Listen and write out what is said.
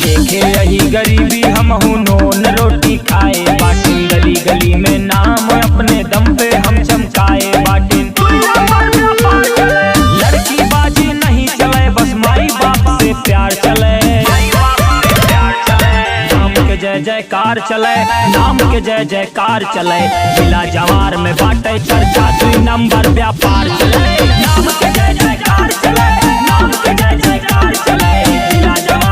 देखे यही गरीबी हमहू नोन रोटी खाए बाटिन, गली गली में नाम अपने दम पे हम चमकाए बाटिन। लड़की बाजी नहीं चले बस माई बाप से प्यार चले, नाम के जय जयकार चले, नाम के जय जयकार चले। जिला जवार में बाटे चर्चा 2 नंबर व्यापार चले, नाम के जय जयकार चले, नाम के जय जयकार चले। जिला जवार